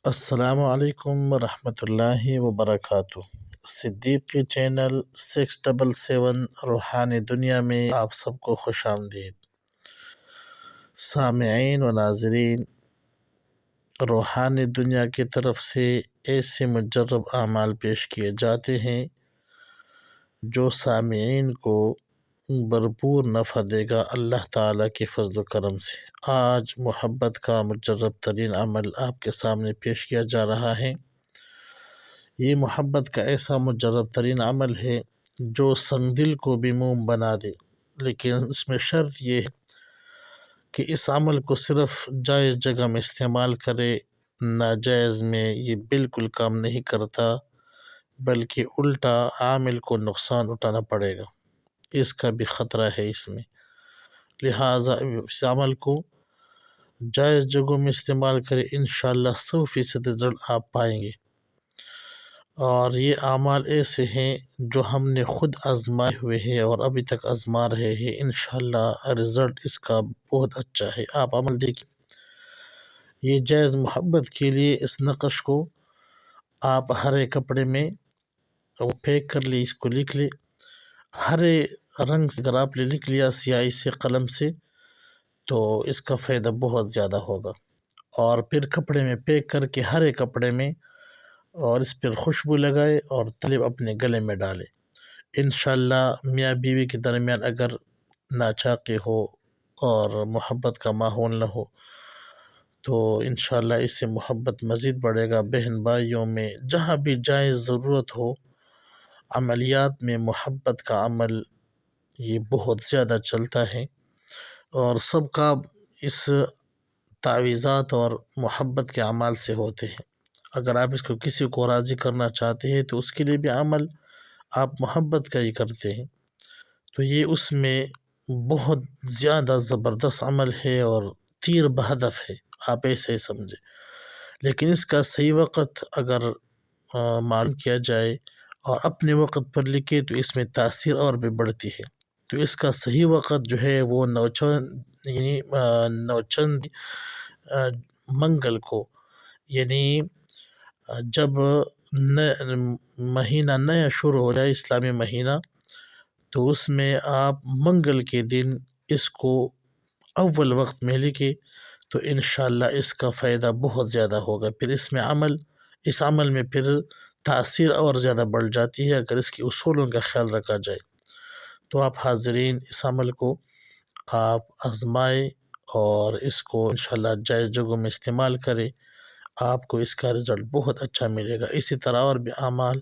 السلام علیکم ورحمۃ اللہ وبرکاتہ۔ صدیقی چینل 677 روحانی دنیا میں آپ سب کو خوش آمدید۔ سامعین و ناظرین، روحانی دنیا کی طرف سے ایسے مجرب اعمال پیش کیے جاتے ہیں جو سامعین کو بھرپور نفع دے گا اللہ تعالیٰ کے فضل و کرم سے۔ آج محبت کا مجرب ترین عمل آپ کے سامنے پیش کیا جا رہا ہے۔ یہ محبت کا ایسا مجرب ترین عمل ہے جو سنگ دل کو بھی موم بنا دے، لیکن اس میں شرط یہ ہے کہ اس عمل کو صرف جائز جگہ میں استعمال کرے۔ ناجائز میں یہ بالکل کام نہیں کرتا، بلکہ الٹا عامل کو نقصان اٹھانا پڑے گا، اس کا بھی خطرہ ہے اس میں۔ لہٰذا اس عمل کو جائز جگہوں میں استعمال کرے، انشاءاللہ 100% رزلٹ آپ پائیں گے۔ اور یہ اعمال ایسے ہیں جو ہم نے خود آزمائے ہوئے ہیں اور ابھی تک آزما رہے ہیں، انشاءاللہ رزلٹ اس کا بہت اچھا ہے۔ آپ عمل دیکھیں۔ یہ جائز محبت کے لیے اس نقش کو آپ ہرے کپڑے میں پیک کر لی، اس کو لکھ لے۔ ہرے رنگ سے اگر آپ نے لکھ لیا سیاہی سے، قلم سے، تو اس کا فائدہ بہت زیادہ ہوگا۔ اور پھر کپڑے میں پیک کر کے ہرے کپڑے میں، اور اس پر خوشبو لگائے اور طالب اپنے گلے میں ڈالے۔ انشاءاللہ میاں بیوی کے درمیان اگر ناچاقی ہو اور محبت کا ماحول نہ ہو تو انشاءاللہ اس سے محبت مزید بڑھے گا۔ بہن بھائیوں میں جہاں بھی جائز ضرورت ہو، عملیات میں محبت کا عمل یہ بہت زیادہ چلتا ہے، اور سب کا اس تعویذات اور محبت کے اعمال سے ہوتے ہیں۔ اگر آپ اس کو کسی کو راضی کرنا چاہتے ہیں تو اس کے لیے بھی عمل آپ محبت کا ہی کرتے ہیں، تو یہ اس میں بہت زیادہ زبردست عمل ہے اور تیر بہدف ہے، آپ ایسے ہی سمجھیں۔ لیکن اس کا صحیح وقت اگر معلوم کیا جائے اور اپنے وقت پر لکھے تو اس میں تاثیر اور بھی بڑھتی ہے۔ تو اس کا صحیح وقت جو ہے وہ نوچند منگل کو، یعنی جب مہینہ نیا شروع ہو جائے، اسلامی مہینہ، تو اس میں آپ منگل کے دن اس کو اول وقت میں لکھے تو انشاءاللہ اس کا فائدہ بہت زیادہ ہوگا۔ پھر اس عمل میں پھر تاثیر اور زیادہ بڑھ جاتی ہے اگر اس کی اصولوں کا خیال رکھا جائے۔ تو آپ حاضرین اس عمل کو آپ آزمائیں اور اس کو انشاءاللہ جائز جگہوں میں استعمال کریں، آپ کو اس کا رزلٹ بہت اچھا ملے گا۔ اسی طرح اور بھی اعمال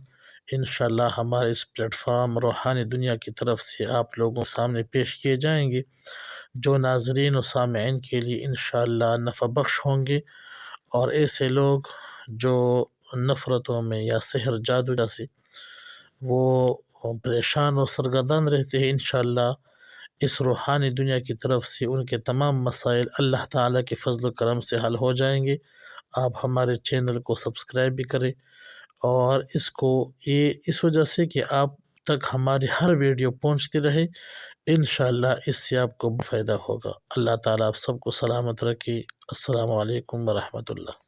انشاءاللہ ہمارے اس پلیٹ فارم روحانی دنیا کی طرف سے آپ لوگوں کے سامنے پیش کیے جائیں گے، جو ناظرین و سامعین کے لیے انشاءاللہ نفع بخش ہوں گے۔ اور ایسے لوگ جو نفرتوں میں یا سحر جادو سے وہ پریشان و سرگردان رہتے ہیں، انشاءاللہ اس روحانی دنیا کی طرف سے ان کے تمام مسائل اللہ تعالیٰ کے فضل و کرم سے حل ہو جائیں گے۔ آپ ہمارے چینل کو سبسکرائب بھی کریں، اور اس وجہ سے کہ آپ تک ہماری ہر ویڈیو پہنچتی رہے، انشاءاللہ اس سے آپ کو فائدہ ہوگا۔ اللہ تعالیٰ آپ سب کو سلامت رکھے۔ السلام علیکم ورحمۃ اللہ۔